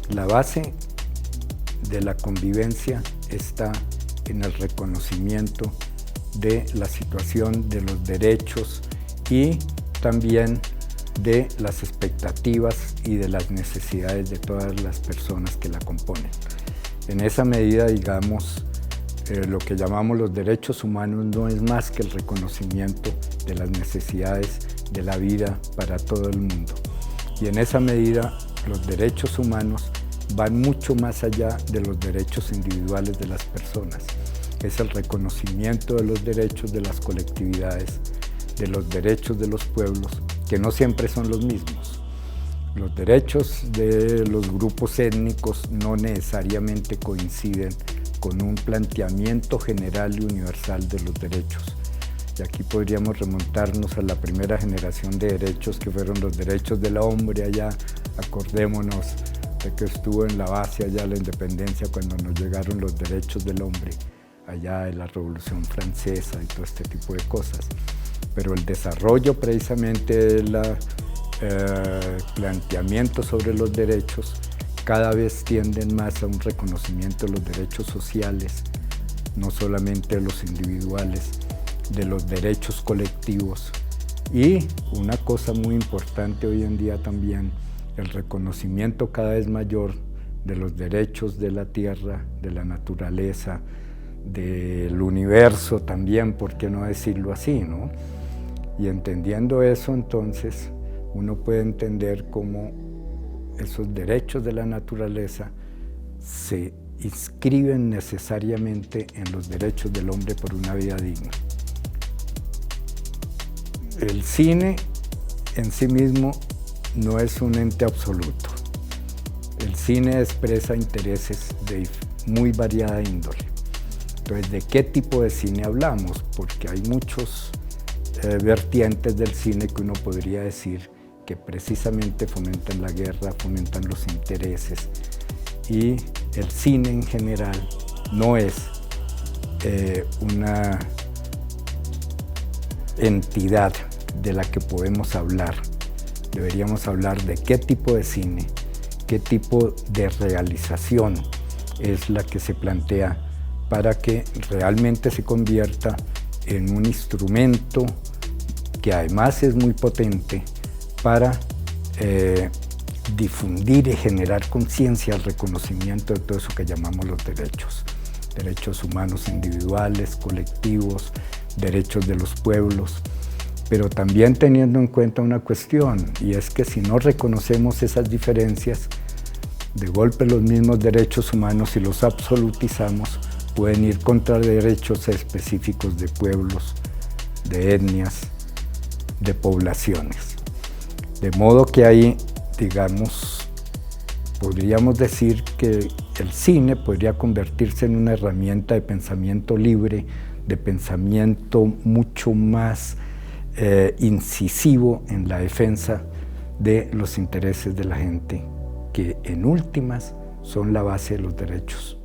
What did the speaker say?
La base de la convivencia está en el reconocimiento de la situación de los derechos y también de las expectativas y de las necesidades de todas las personas que la componen. En esa medida, digamos, lo que llamamos los derechos humanos no es más que el reconocimiento de las necesidades de la vida para todo el mundo. Y en esa medida, los derechos humanos van mucho más allá de los derechos individuales de las personas. Es el reconocimiento de los derechos de las colectividades, de los derechos de los pueblos, que no siempre son los mismos. Los derechos de los grupos étnicos no necesariamente coinciden con un planteamiento general y universal de los derechos. Y aquí podríamos remontarnos a la primera generación de derechos que fueron los derechos del hombre allá. Acordémonos de que estuvo en la base allá la independencia cuando nos llegaron los derechos del hombre, allá de la Revolución Francesa y todo este tipo de cosas. Pero el desarrollo precisamente del planteamiento sobre los derechos cada vez tienden más a un reconocimiento de los derechos sociales, no solamente de los individuales, de los derechos colectivos. Y una cosa muy importante hoy en día también, el reconocimiento cada vez mayor de los derechos de la tierra, de la naturaleza, del universo también, ¿por qué no decirlo así, no? Y entendiendo eso, entonces, uno puede entender cómo esos derechos de la naturaleza se inscriben necesariamente en los derechos del hombre por una vida digna. El cine en sí mismo no es un ente absoluto. El cine expresa intereses de muy variada índole. Entonces, ¿de qué tipo de cine hablamos? Porque hay muchos vertientes del cine que uno podría decir que precisamente fomentan la guerra, fomentan los intereses, y el cine en general no es una entidad de la que podemos hablar. Deberíamos hablar de qué tipo de cine, qué tipo de realización es la que se plantea para que realmente se convierta en un instrumento que además es muy potente para difundir y generar conciencia al reconocimiento de todo eso que llamamos los derechos humanos individuales, colectivos, derechos de los pueblos, pero también teniendo en cuenta una cuestión, y es que si no reconocemos esas diferencias, de golpe los mismos derechos humanos, si los absolutizamos, pueden ir contra derechos específicos de pueblos, de etnias, de poblaciones. De modo que ahí, digamos, podríamos decir que el cine podría convertirse en una herramienta de pensamiento libre, de pensamiento mucho más incisivo en la defensa de los intereses de la gente, que en últimas son la base de los derechos.